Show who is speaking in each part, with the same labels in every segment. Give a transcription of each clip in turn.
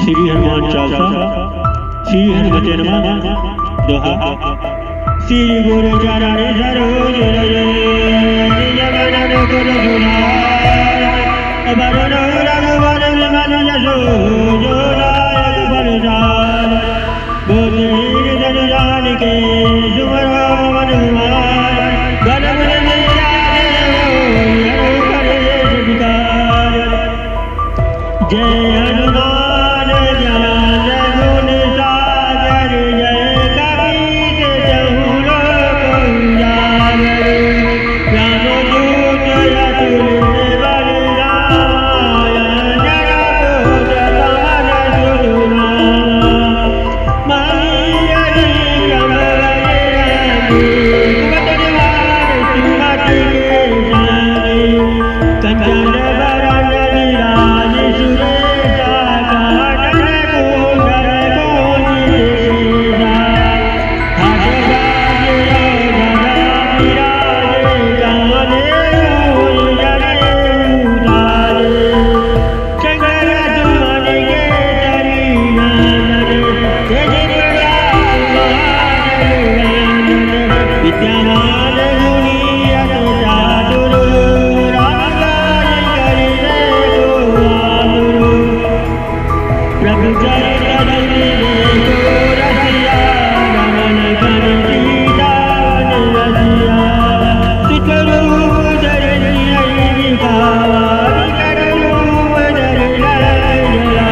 Speaker 1: श्री हनुमान चालीसा। श्री हनुमते नमः। दोहा। श्री गुरु चरण सरोज रज निज मन मुकुर सुधार वरुण रघुवर विमल यशो जो नायक प्रसाद बुद्धिहीन जन जानिके सुमरो मन कुमार बल बुल जय हनुमान ज्ञान गुण सागर जय कपीस चहु लोक उजागर रामदूत अतुलित बल रामायण जगत कमल सुरनामा माही अधिकम बलरामी कुमति निवार सुमति के संगी कंचन बरन विराज सुरेशा कानन कुंडल कुंजिता हाथ गाज गदा विराजे काने मूल जने उतारे शंकर सुमन केसरी नंदन तेज प्रताप महाजगवंदन विद्यावान गुणी अति चातुर रामकाज करिबे को आतुर प्रभु चरित देखो रसिया रमन कन सीता वन रसिया सुख रूप धरि दिखावा विकट रूप धरि जला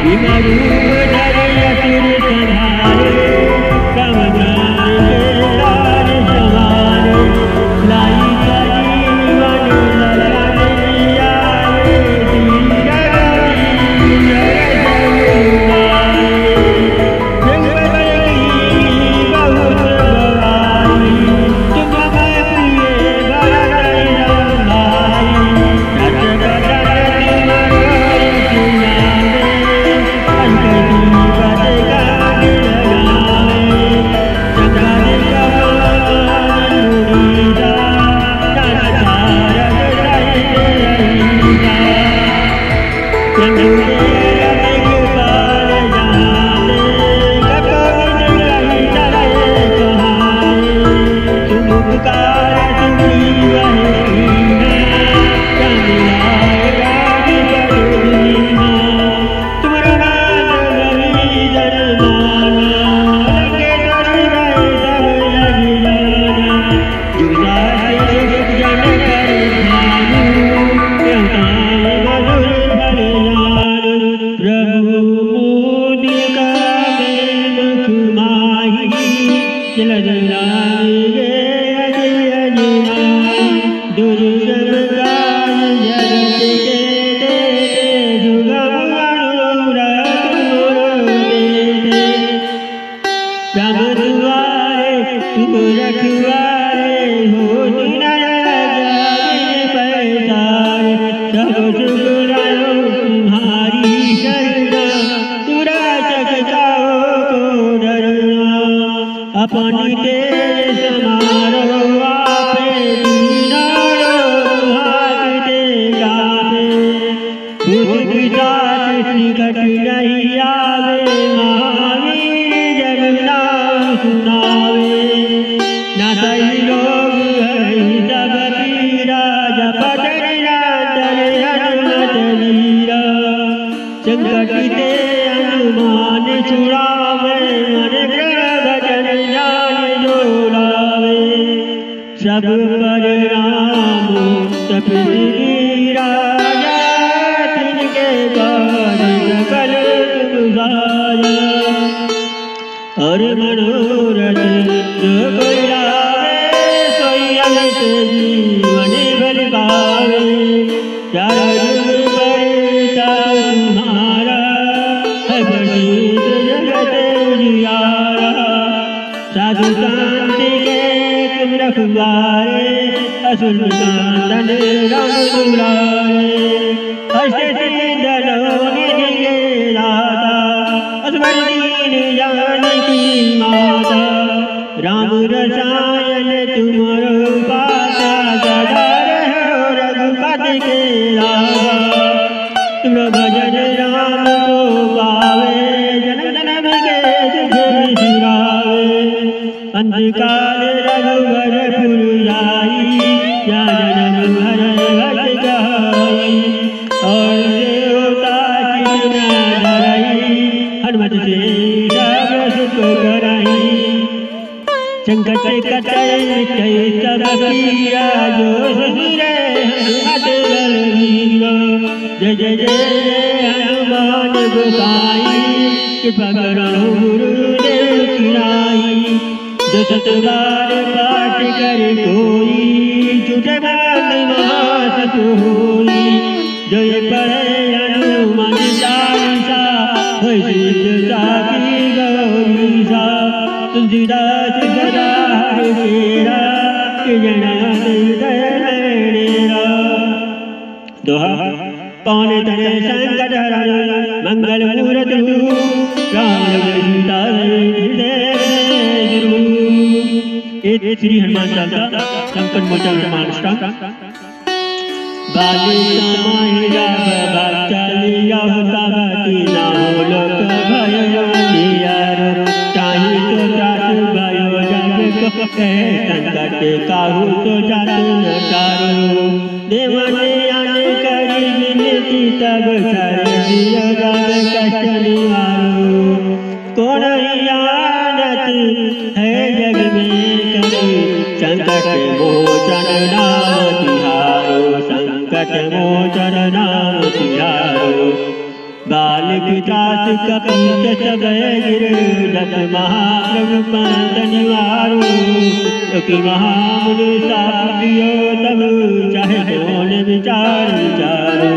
Speaker 1: विकट रूप धरि असुर संहारे राम ज्ञान के तार सवारे लाई करी मन लखन जियारे धीर गति जय जगुआरे जगत की बहुत बड़ाई तुम मैं प्रिय भरत राम भाई रट बदन तुम्हारे सुनावे अंकटी पद गान लगावे जगत कमान मुरीदा तन तारक सहित रहीदा चंदूरे रविक पाल जाने कपविन कही तरह कहाने तुम उपकार तुम्ही वही कीना चंदिलाए राज बड़ दीना तुमरो नाम रवि दरबाना लंकेश्वर रहे सब अभिमाना जुगदाई जुग जन कर ध्यानु यताए मधुर फल जानु प्रभु मुदिका में मुख माही जलद लागे अजय अजय दुर्गम काज जगत के देते सुगम अनुराग मोर देते राम दुआरे तुम रखवारे हो जाने पैसारे सब सुख रहो तुम्हारी शरणा तुरा चकताओ को डरना अपन तेज समारो आपे दीनारो हाथ दे गावे भूत पिशाच निकट नहीं आवे महावीर जग नाम सुनावे ना सही लोग हरि सब पीरा जपत निरंतर हनुमत वीरा संकट ते हनुमान छुड़ावे मन ग्रह भजन जान जो लावे सब पर राम तपस्वी राजा तिनके काज सकल गुजारा और मनोरथ जो कोई लावे सोई अमित जीवन भर पावे चार जुग परता तुम्हारा है प्रसिद्ध जगत उजियारा साधु संत के तुम रखवारे असुर कांदन राम दुलारे अष्ट सिद्धि निधि के दाता असवर दीन जानकी माता राम रसायन तुमरो पाता सदा रहो रघुपति के लागा तुम भजन राम को अंतकाल रघुवरपुर जाई, या जन्म हर घट गई, और देवता चित न धरई, हनुमत से सब सुख करई। संकट कटे मिटै सब पीरा, जो सुमिरै हनुमत बलबीरा। जय जय जय हनुमान गोसाई, कृपा करो गुरुदेव की नाई। जो सत बार पाठ करे कोई, छूटे बंद महासुख होई। जो ये पढ़े हनुमान चालीसा, होय सिद्ध साखी गौरीसा। तुलसीदास सदा हरिरा, जना हृदय दोहा। पवन तनय संकट हरण, मंगल मूरत रूप, राम सीता श्री हनुमान चालीसा संकट मोचन हनुमान। बाली समाहि राघव चलिया, सबति ना हो लोक भय निहारो। ताहि तो त्रास भयो जग को, संकट काहू तो जात न टारो। देवने आने करी विनती, तब कर दिया राम कष्ट निवारो। कौन जानत है जग में कभी, संकट मोचन नाम तिहारो। संकट मोचन नाम तिहारो। बालक दास कपीस सब गिर, दस महाप्रभु पंथ निवारो। कि महामुनि साधियो तब, चाहे कौन विचार विचारो।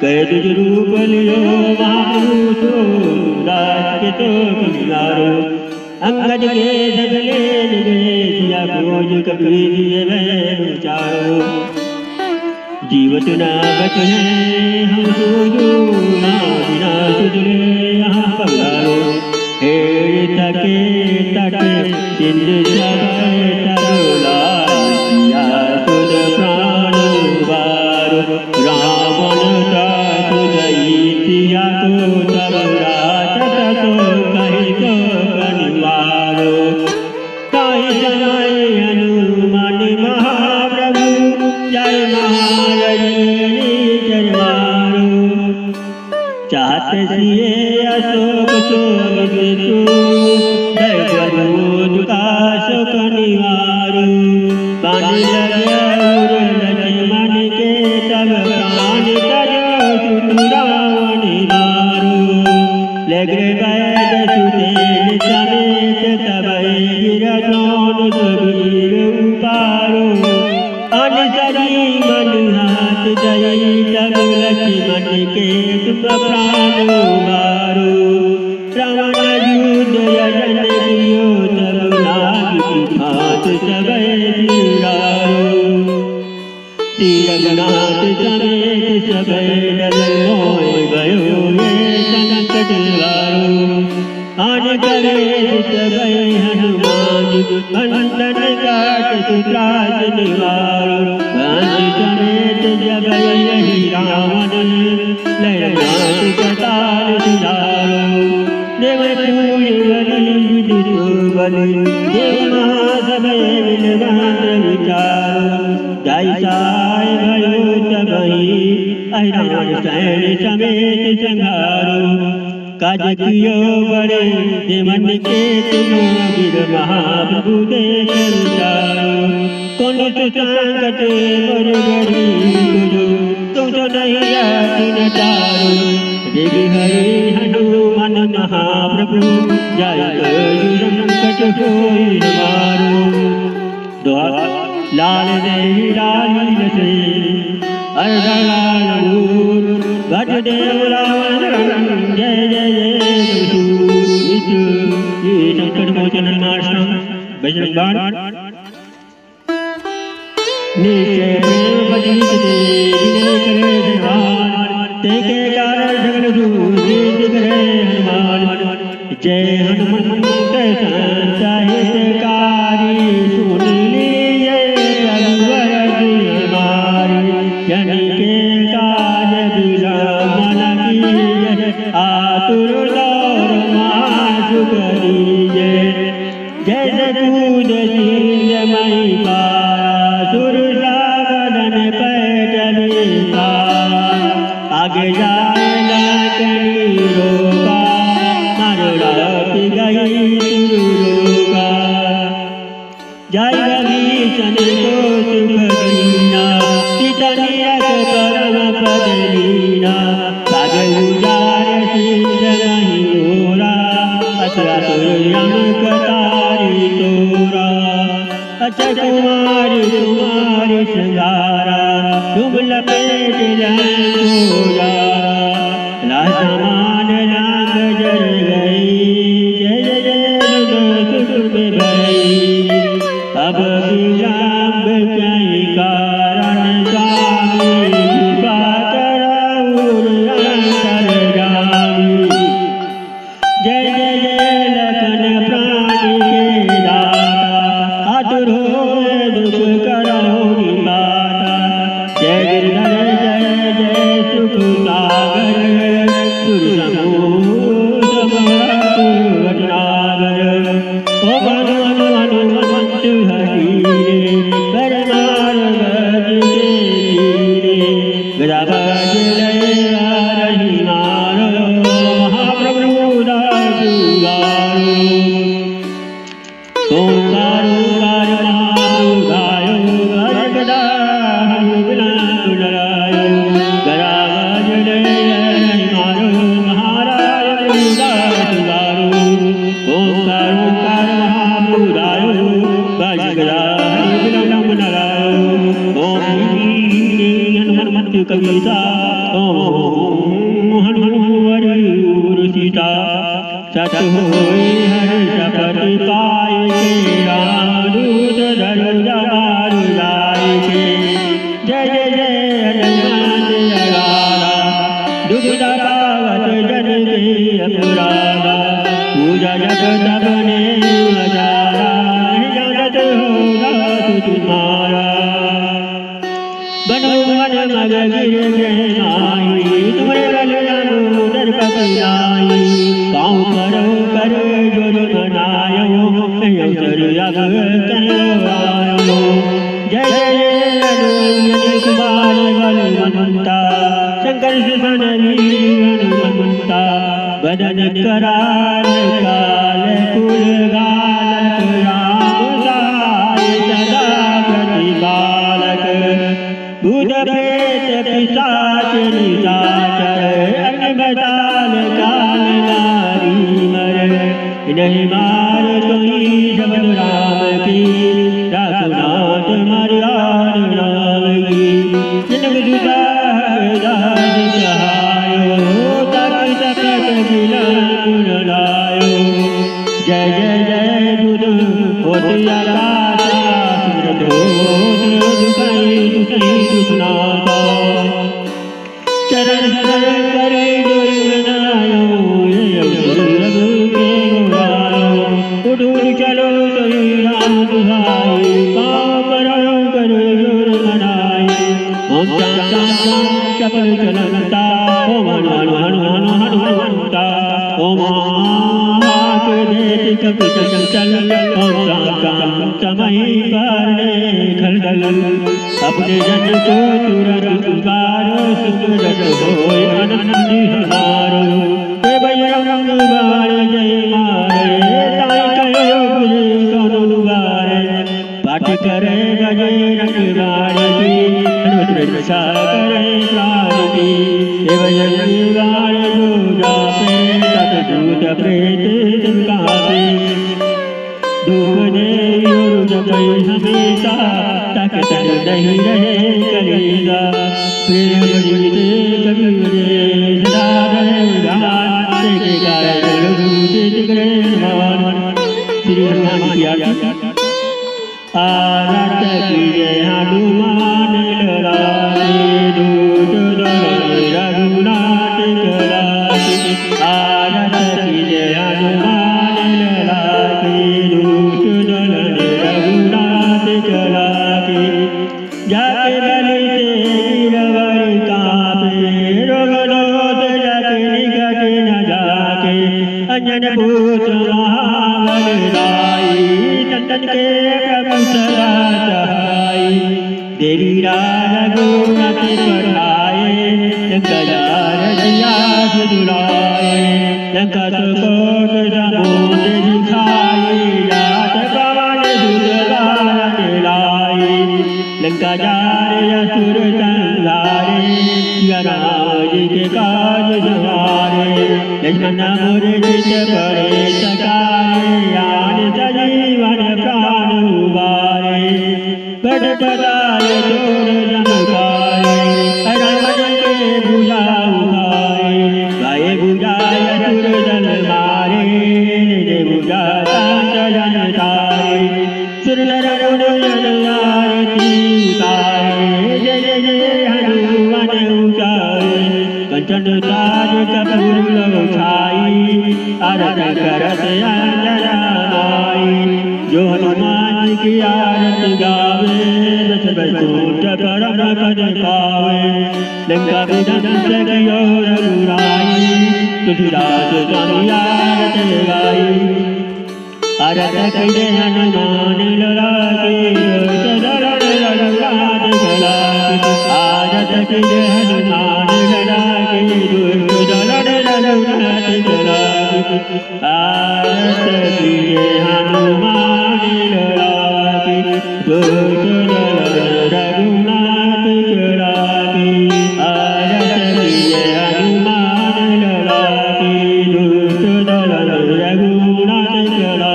Speaker 1: कह तुझ रूप लियो महापुरुषो, दास के तो कमियारो। अंगद के सगले निगले, सिया खोज कबीर ये मैं विचारो। जीवत न बच है हम सोजो, ना बिना सुधरे यहाँ पगारो। हे तके तट सिंध सब तरुला, सुध प्राण उबारो। रावण त्रास दैत्य को, तब राक्षस को कहि तो कनिवारो। ताहि समय हनुमान महाप्रभु, जय महारणी चरवारो। चाहत सिए अशोक शोभितु, दैवदूत का शोक निवारो। पानी लगे लक्ष्मण के, तब प्राण तजो सुत रावण मारो। लगे वैद सुतेन समेत, तब गिर द्रोण सुबीर उपारो। अनसरी मन हाथ दई, तब लक्ष्मण के तुम प्राण उबारो। रावण युद्ध यजन कियो, तब लागी हाथ सब तिरारो। तीरगनाथ समेत सब डर, मोय भयो ये संकट वारो। आन करे सब हनुमान, बंधन काट त्रास निवारो। पंच समेत जब यही रावण, लयनाथ कतार सुधारो। देव पूज बलि विदित बलि, देव महासभय विलवान विचारो। जय साय भयो तबहि, अहिरान सैन समेत संहारो। काज कियो बड़े देवन के तुम, वीर महाप्रभु देख विचारो। कौन तो संकट मोर गरी गुरु, तुम तो नहीं आती न तारो। देवी हरि हनुमान महाप्रभु, जय करो संकट होई हमारो। दोहा। लाल देहि लाल से अर्धलाल मूर, घट देव रावण जय जय जय। संकट मोचन हनुमान बजरंग बाण। निश्चय प्रेम बजीत दे, विनय करे धनवान। तेके कारण सगल सूझ करे हनुमान। जय हनुमंत संत हितकारी, सुन लीजिए रघुवर जी हमारी। जन के काज विलंब कीजिए, आतुर दौर मासु करिए। जैसे आगे जाए लाकनी रोका मारो रात गई तुरुका जय भीषण को सुख दीना सीता नियत परम पद लीना भाग उजार सिद्ध नहीं गोरा असुर कतारी तोरा अच्छा कुमारी कुमारी श्रृंगारा तुम लपेट को यारा समान नाग जर गई जय जय सुख में भई अब विलंब कई कारण स्वामी बात राउर अंतर जामी जय जय जय लखन प्राणी के दाता आतुर होए दुख करो निवाता जय गिरधर जय जय सुख सागर सुर समूह वचनागर ओ मनु मनु हनुमंत हरीरे परमार गज के गदा बज रही मारो महाप्रभु दासुगारो ओंकार ओंकार महाप्रभु गायो गदा हरि बिना डरायो गदा बज रही मारो महाराज दासुगारो ओंकार ओंकार महाप्रभु गायो गज गदा हरि बिना डरायो ओम हनुमंत कविता ओम हनुमंत सीता सत होई हरि शपथ पाई के राम दूत धरु जमारु लाई के जय जय जय हनुमान अगारा दुविधा पावत जन के अपराधा पूजा जप तप ने हजारा जानत होगा तुम्हारा बनो मन मग गिर जय माई तुम्हारे बल दर पकड़ाई पाँव करो कर जोर बनायो अवसर अब करो आयो जय जय जय कुमार बलवंता शंकर सुमन वीर हनुमंता बदन कराल काल कुल गालक राम सहाय सदा प्रतिपालक भूत प्रेत पिशाच निशाचर अग्निमताल काल नारी मर नहीं मार कोई शब्द राम की रघुनाथ मर्याद नाम की जन्म जुदा दास सहायो तक तपत बिलन लायो जय जय जय दुद होती आकाश सुरत दुखई दुखई दुखनाथा चरण शरण करे डोर बनायो ये अवसर के गवायो उठूर चलो तो राम दुहाई पाँव करो करो जोर मनाई ओम चाम चाम चाम चपल चलनता ओम हनु हनु हनु हनु हनुमंता ओम हाथ देति कपि चंचल ओम चाम चाम चमही करने खलदल अपने जन को तुरंत पुकारो सुमरत होय आनंदी हमारो हे बजरंग बाण जय मारे ताई कयो बुझे कौन बारे पाठ करे बजरंग बाण की हनुमत रक्षा करे प्राण की हे बजरंग बाण जो जापे तत दूत प्रेत कापे दुख दे और जपई हमेशा तक तक नहीं रहे कलेजा प्रेम जीते कबीरे सदा रहे उदास के गाय रघुते जिगरे भगवान श्री हनुमान की आरत की जय हनुमान लड़ाए दूत दल रघुनाथ कराए आरत की जय हनुमान लड़ाए दूत दल रघुनाथ कराए जाके बलि से गिरवर कांपे रोग रोग जग निकट न जाके अंजन भूत महाबल राई तन के प्रभु सदा सहाय देवी रघुनाथ पढ़ाए गया सिया दुलाए लंका कोट समुद्र दिखाई जात पवन सुत लाए लंका जारे असुर संहारे सिया राम जी के काज सवारे लक्ष्मण मोरे चित बड़े सकारे आन सजीवन प्राण उबारे बड़ पदाय चोर जनकाए राम के भुजा उठाए गाये भुजाय असुर दल मारे निज भुजा शांत जन तारे सुर नर मुनि आरती उतारे जय जय हनुमान उचारे कंचन ताज कपूर लो छाई आरती करत अंजना आई जो हनुमान की आरती गावे बसूट परम पद पावे लंका विध्वंस कियो रघुराई तुलसीदास स्वामी आरती गाई आरती कीजे हनुमान लला की सदरण रघुराज गला आरती कीजे हनुमान लला की दुर्दलन रघुराज गला आरती कीजे हनुमान लला की दुर्दलन रघुनाथ गला की आरती कीजे हनुमान लला की दुर्दलन रघुनाथ गला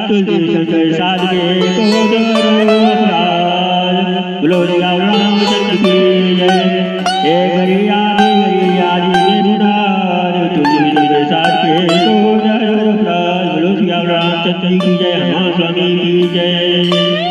Speaker 1: तुलसी शंकर साध के को बोलो रामचंद्र की जय एक गरियादी में बुढ़ार तुलसी शंकर साध के को बोलो रामचंद्र की जय हनुमान स्वामी की जय।